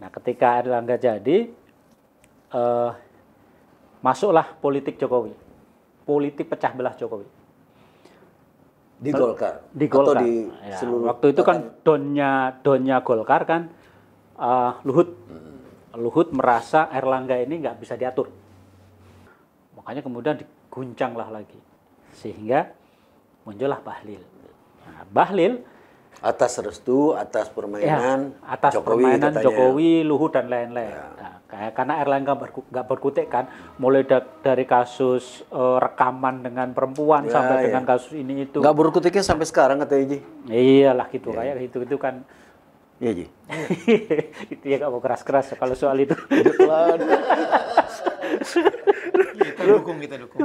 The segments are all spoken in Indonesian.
Nah, ketika Erlangga jadi, masuklah politik Jokowi, politik pecah belah Jokowi. Di Golkar? Di Golkar. Atau di ya, seluruh waktu itu kan donnya Golkar kan Luhut. Luhut merasa Erlangga ini nggak bisa diatur. Makanya kemudian diguncanglah lagi. Sehingga muncullah Bahlil. Nah, Bahlil atas restu, atas permainan ya, atas Jokowi, permainan katanya. Jokowi, Luhut dan lain-lain. Ya. Nah, karena Erlangga nggak berkutik kan, mulai dari kasus rekaman dengan perempuan Ya, sampai ya. dengan kasus ini itu. Nggak berkutiknya sampai sekarang katanya Ji. Iyalah gitu, kayak itu kan. Iya Ji. Itu ya nggak mau keras-keras kalau soal itu. Kita dukung.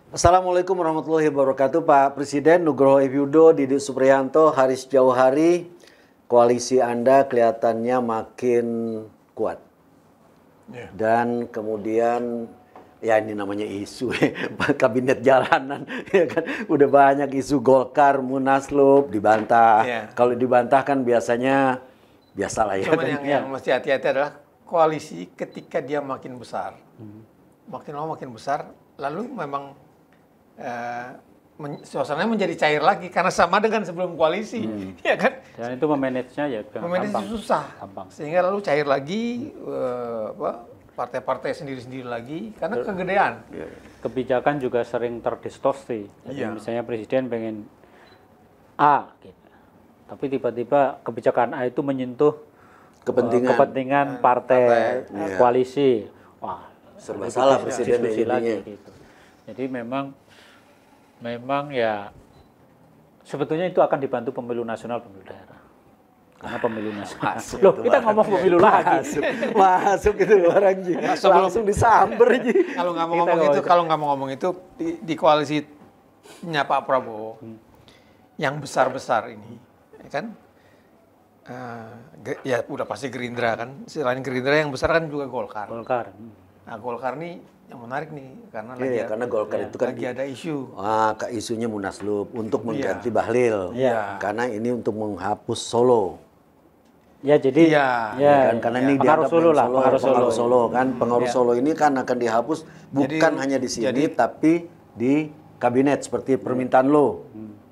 Assalamualaikum warahmatullahi wabarakatuh. Pak Presiden Nugroho Ibudo, Didi Supriyanto, Haris Jauhari, koalisi Anda kelihatannya makin kuat. Yeah. Dan kemudian ya ini namanya isu kabinet jalanan ya kan, udah banyak isu Golkar, Munaslup dibantah. Yeah. Kalau dibantah kan biasanya biasalah ya. Cuman yang mesti hati-hati adalah koalisi ketika dia makin besar, makin lama makin besar, lalu memang suasananya menjadi cair lagi karena sama dengan sebelum koalisi, ya kan? Dan itu memanagenya ya memanage susah, gampang. Sehingga lalu cair lagi, partai-partai sendiri-sendiri lagi karena kegedean. Kebijakan juga sering terdistorsi. Jadi Iya. misalnya presiden pengen A, gitu. Tapi tiba-tiba kebijakan A itu menyentuh kepentingan partai Iya. koalisi. Wah, Serba itu salah diskusi presiden lagi intinya. gitu. Jadi memang ya sebetulnya itu akan dibantu pemilu nasional, pemilu daerah. Karena pemilu nasional. Loh, kita ngomong pemilu lagi. Masuk itu orang Ji. Langsung disamber Ji. Kalau nggak mau Kita ngomong ngomong itu, kalau nggak mau ngomong itu di koalisinya Pak Prabowo yang besar-besar ini, ya kan? Ya udah pasti Gerindra kan. Selain Gerindra yang besar kan juga Golkar. Golkar. Nah Golkar nih yang menarik nih karena Iya, karena Golkar itu kan lagi ada isu. isunya Munaslup untuk mengganti Iya. Bahlil. Iya. Karena ini untuk menghapus Solo. Ya jadi Iya. Ya kan? Karena ini pengaruh dianggap Solo lah, pengaruh Solo kan. Pengaruh Iya. Solo ini kan akan dihapus bukan hanya di sini tapi di kabinet seperti permintaan lo.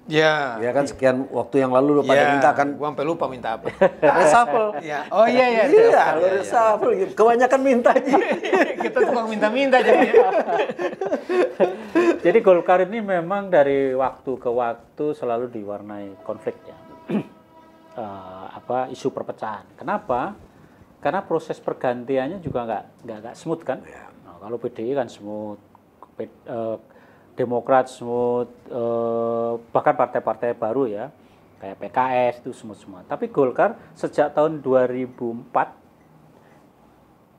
Ya. Ya kan sekian waktu yang lalu lo pada minta kan Gua sampai lupa minta apa. reshuffle. Ya. Oh iya. Iya, lo reshuffle gitu. Kebanyakan minta Ji. Kita tukang minta-minta jadinya. Jadi Golkar ini memang dari waktu ke waktu selalu diwarnai konflik ya. Isu perpecahan. Kenapa? Karena proses pergantiannya juga nggak smooth kan. Nah, kalau PDI kan smooth, Demokrat smooth, bahkan partai-partai baru ya kayak PKS itu smooth semua. Tapi Golkar sejak tahun 2004,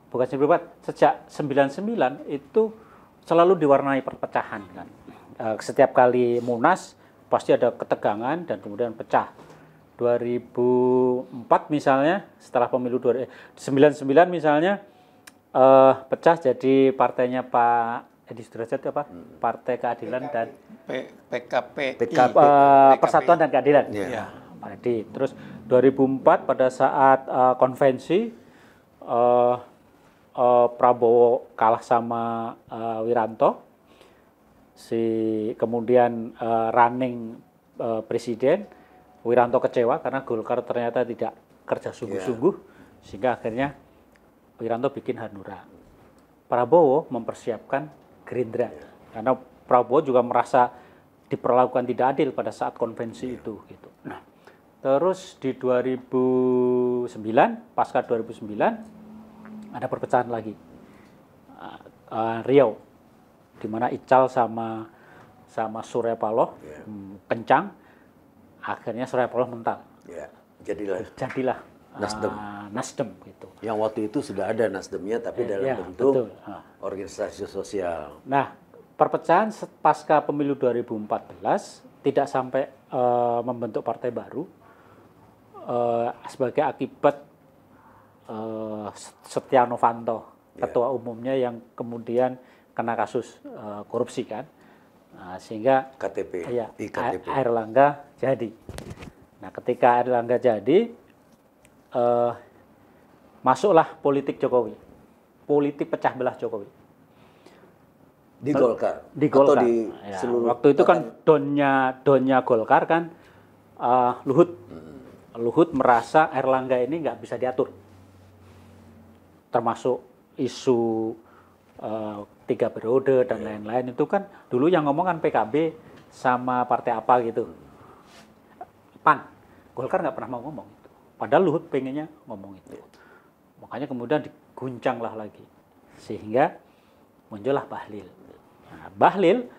bukan 2004, sejak 99 itu selalu diwarnai perpecahan kan. Setiap kali Munas pasti ada ketegangan dan kemudian pecah. 2004 misalnya setelah pemilu 99 misalnya pecah jadi partainya Pak Edi Sudrajat apa? Partai Keadilan dan Persatuan dan Keadilan. Iya. Pak Edi. Terus 2004 pada saat konvensi Prabowo kalah sama Wiranto, kemudian running presiden, Wiranto kecewa karena Golkar ternyata tidak kerja sungguh-sungguh, sehingga akhirnya Wiranto bikin Hanura. Prabowo mempersiapkan Gerindra, karena Prabowo juga merasa diperlakukan tidak adil pada saat konvensi itu. Gitu. Nah, terus di 2009, pasca 2009, ada perpecahan lagi. Riau, di mana Ical sama Surya Paloh kencang, akhirnya Surya Paloh mental. Ya, jadilah Nasdem gitu. Yang waktu itu sudah ada Nasdemnya tapi dalam bentuk organisasi sosial. Nah, perpecahan pasca pemilu 2014 tidak sampai membentuk partai baru sebagai akibat Setia Novanto, ketua umumnya yang kemudian kena kasus korupsi kan. Nah, sehingga KTP, ya, IKTP. Airlangga jadi. Nah, ketika Airlangga jadi, masuklah politik Jokowi, politik pecah belah Jokowi. Di Golkar? Di Golkar. Atau di Ya, seluruh waktu itu kan donnya Golkar kan Luhut. Luhut merasa Airlangga ini nggak bisa diatur. Termasuk isu 3 periode dan lain-lain itu kan dulu yang ngomong kan PKB sama partai apa gitu. PAN. Golkar nggak pernah mau ngomong itu. Padahal Luhut pengennya ngomong itu. Makanya kemudian diguncang lah lagi. Sehingga muncullah Bahlil. Nah, Bahlil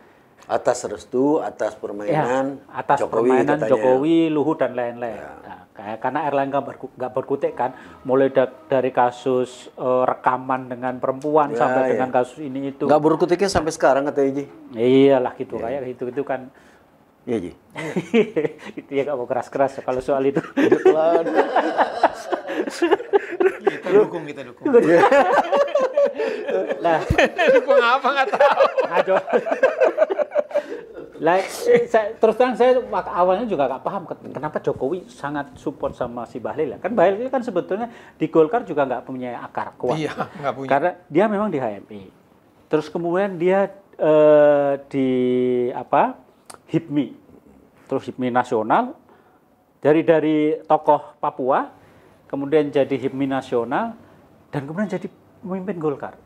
atas restu, atas permainan ya, atas Jokowi, permainan katanya. Jokowi, Luhut dan lain-lain. Ya. Nah, karena Airlangga nggak berkutik kan, mulai dari kasus rekaman dengan perempuan sampai dengan kasus ini itu. Nggak berkutiknya sampai sekarang katanya Ji. Iyalah gitu kayak itu kan. Iya Ji. Itu ya nggak mau keras-keras kalau soal itu. Kita dukung. Nah, Dukung apa nggak tahu. ngaco. Terus terang saya awalnya juga nggak paham kenapa Jokowi sangat support sama si Bahlil ya. Kan Bahlil kan sebetulnya di Golkar juga nggak punya akar kuat. Iya, nggak punya. Karena dia memang di HMI. Terus kemudian dia di HIPMI. Terus HIPMI nasional dari tokoh Papua kemudian jadi HIPMI nasional dan kemudian jadi pemimpin Golkar.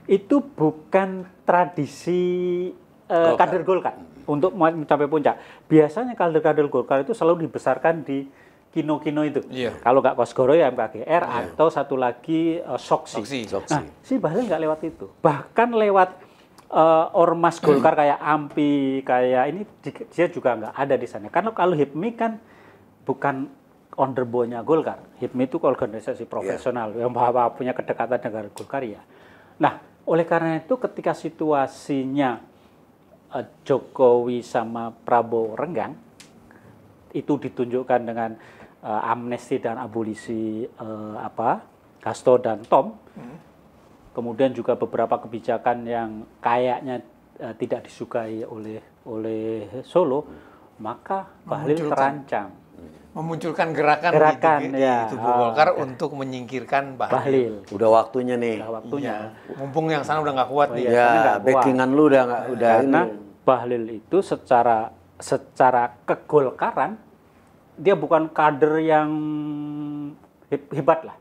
Itu bukan tradisi kader Golkar untuk mencapai puncak. Biasanya kader-kader Golkar itu selalu dibesarkan di kino-kino itu. Iya. Kalau nggak Kosgoro ya MKGR atau satu lagi Soksi. Soksi. Nah, si Bahlil nggak lewat itu. Bahkan lewat ormas Golkar kayak AMPI, kayak ini dia juga nggak ada di sana. Karena kalau HIPMI kan bukan underbone-nya Golkar. HIPMI itu organisasi profesional yang punya kedekatan dengan Golkar ya. Nah, oleh karena itu ketika situasinya Jokowi sama Prabowo renggang, itu ditunjukkan dengan amnesti dan abolisi Hasto dan Tom. Kemudian juga beberapa kebijakan yang kayaknya tidak disukai oleh Solo, maka Bahlil terancam. Memunculkan gerakan di tubuh Golkar untuk menyingkirkan Bahlil. Udah waktunya nih. Udah waktunya. Ya, mumpung yang sana udah nggak kuat nih. Ya, backingan lu udah nggak karena Bahlil itu secara kegolkaran dia bukan kader yang hebat lah.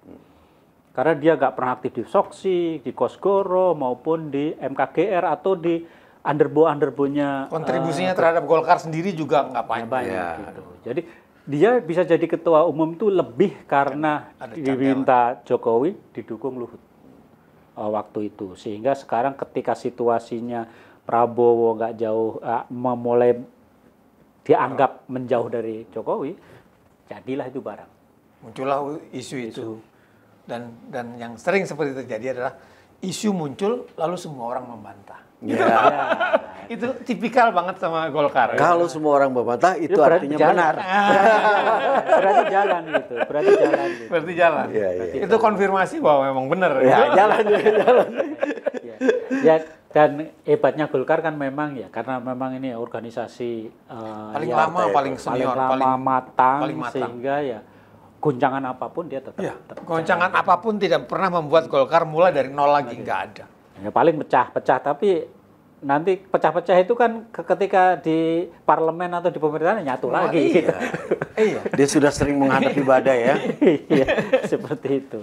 Karena dia nggak pernah aktif di Soksi, di Kosgoro maupun di MKGR atau di underbo-nya. Kontribusinya terhadap Golkar sendiri juga nggak banyak. Gitu. Jadi dia bisa jadi ketua umum itu lebih karena diminta Jokowi didukung Luhut waktu itu. Sehingga sekarang ketika situasinya Prabowo nggak jauh, mulai dianggap menjauh dari Jokowi, jadilah itu barang. Muncullah isu itu. Dan yang sering seperti terjadi adalah isu muncul lalu semua orang membantah. Ya. Itu tipikal banget sama Golkar. Kalau semua orang membantah itu artinya benar. Berarti jalan gitu. Berarti jalan. Ya. Itu konfirmasi bahwa memang benar. Ya, jalan. Ya, dan hebatnya Golkar kan memang ya karena memang ini organisasi paling lama, paling senior, paling matang, paling matang. Sehingga ya goncangan apapun dia tetap. Goncangan apapun tidak pernah membuat Golkar mulai dari nol lagi, nggak ada. Ya, paling pecah-pecah, tapi nanti pecah-pecah itu kan ketika di parlemen atau di pemerintahan nyatu lagi. Iya. Gitu. Iya. Dia sudah sering menghadapi badai ya. Iya, seperti itu.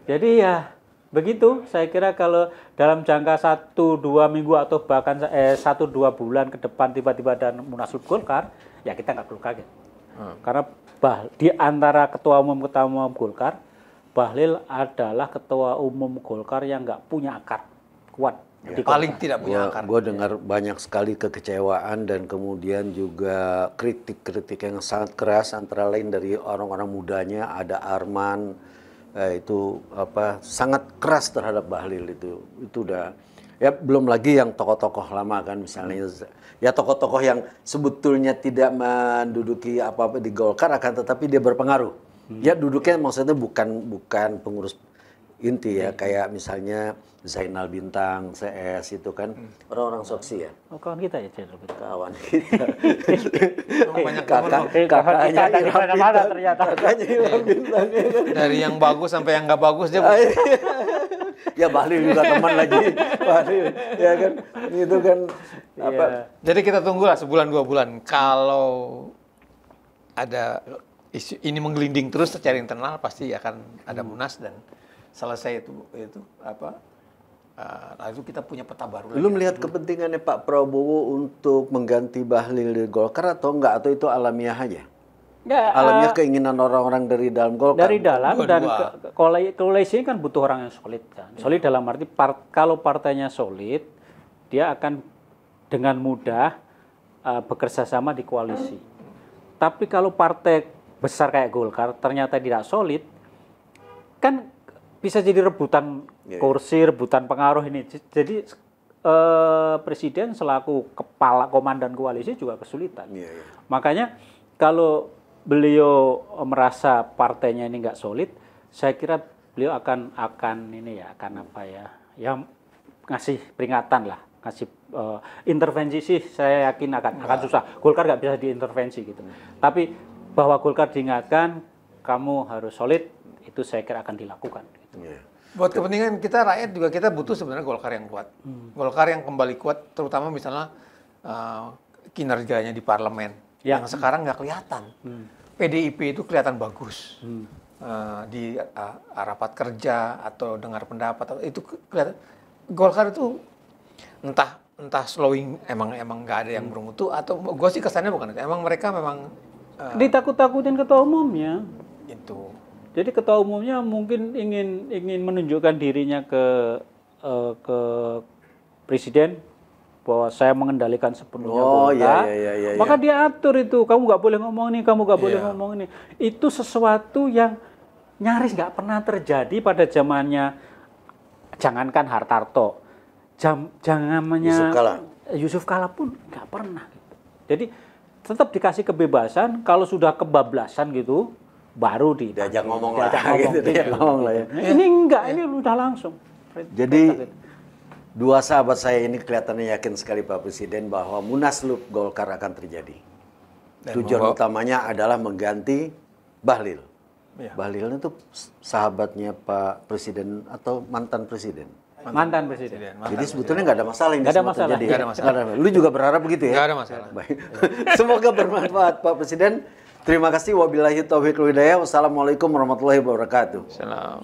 Jadi ya begitu, saya kira kalau dalam jangka 1-2 minggu atau bahkan 1-2 bulan ke depan tiba-tiba ada Munaslup Golkar, ya kita nggak perlu kaget. Karena di antara ketua umum Golkar, Bahlil adalah ketua umum Golkar yang nggak punya akar kuat. Ya, paling tidak punya akar. Gue dengar banyak sekali kekecewaan dan kemudian juga kritik-kritik yang sangat keras, antara lain dari orang-orang mudanya. Ada Arman, itu sangat keras terhadap Bahlil itu udah. Ya belum lagi yang tokoh-tokoh lama kan, misalnya ya tokoh-tokoh yang sebetulnya tidak menduduki apa-apa di Golkar akan tetapi dia berpengaruh. Ya duduknya maksudnya bukan pengurus inti ya, kayak misalnya Zainal Bintang, CS itu kan orang-orang soksi ya. Oh, kawan kita ya, Zainal Bintang. Kawan kita. Banyak teman. Kakaknya Kita di Ilham mana-mana Bintang. ternyata. Kakaknya Ilham Bintang ya kan. Dari yang bagus sampai yang nggak bagus dia. Ya Bahlil juga teman lagi. Bahlil ya kan. Itu kan apa? Jadi kita tunggulah sebulan 2 bulan. Kalau ada isu ini menggelinding terus secara internal, pasti akan ada munas dan selesai itu apa? Lalu kita punya peta baru lagi. Lu melihat kepentingannya Pak Prabowo untuk mengganti Bahlil di Golkar atau enggak? Atau itu alamiah aja? Nggak, Alamiah keinginan orang-orang dari dalam Golkar? dari dalam dan Dua-dua. koalisi kan butuh orang yang solid kan. Solid dalam arti kalau partainya solid, dia akan dengan mudah bekerja sama di koalisi. Tapi kalau partai besar kayak Golkar ternyata tidak solid, kan bisa jadi rebutan kursi, rebutan pengaruh ini. Jadi presiden selaku kepala komandan koalisi juga kesulitan. Makanya kalau beliau merasa partainya ini nggak solid, saya kira beliau akan apa ya, yang ngasih peringatan lah, ngasih intervensi sih. Saya yakin akan susah. Golkar nggak bisa diintervensi gitu. Tapi bahwa Golkar diingatkan, kamu harus solid, itu saya kira akan dilakukan. Buat kepentingan kita rakyat juga kita butuh sebenarnya Golkar yang kuat. Golkar yang kembali kuat, terutama misalnya kinerjanya di parlemen yang sekarang nggak kelihatan. PDIP itu kelihatan bagus di rapat kerja atau dengar pendapat itu kelihatan. Golkar itu entah slowing emang nggak ada yang bermutu atau gue sih kesannya bukan itu. Emang mereka memang ditakut-takutin ketua umumnya. itu. Jadi ketua umumnya mungkin ingin menunjukkan dirinya ke presiden bahwa saya mengendalikan sepenuhnya Golkar. Maka dia atur itu, kamu nggak boleh ngomong ini, kamu nggak boleh ngomong ini. Itu sesuatu yang nyaris nggak pernah terjadi pada zamannya, jangankan Hartarto, zamannya Yusuf Kala pun nggak pernah. Jadi tetap dikasih kebebasan, kalau sudah kebablasan gitu, baru diajak ngomong lah. Ini enggak, ini udah langsung. Jadi dua sahabat saya ini kelihatannya yakin sekali Pak Presiden bahwa Munaslup Golkar akan terjadi. Tujuan utamanya adalah mengganti Bahlil. Bahlil itu sahabatnya Pak Presiden atau mantan presiden? Mantan presiden. Jadi sebetulnya nggak ada masalah ini. Nggak ada masalah. Terjadi. Nggak ada masalah. Lu juga berharap begitu ya? Nggak ada masalah. Baik. Semoga bermanfaat Pak Presiden. Terima kasih. Wabillahi taufiq wal hidayah. Wassalamualaikum warahmatullahi wabarakatuh. Salam.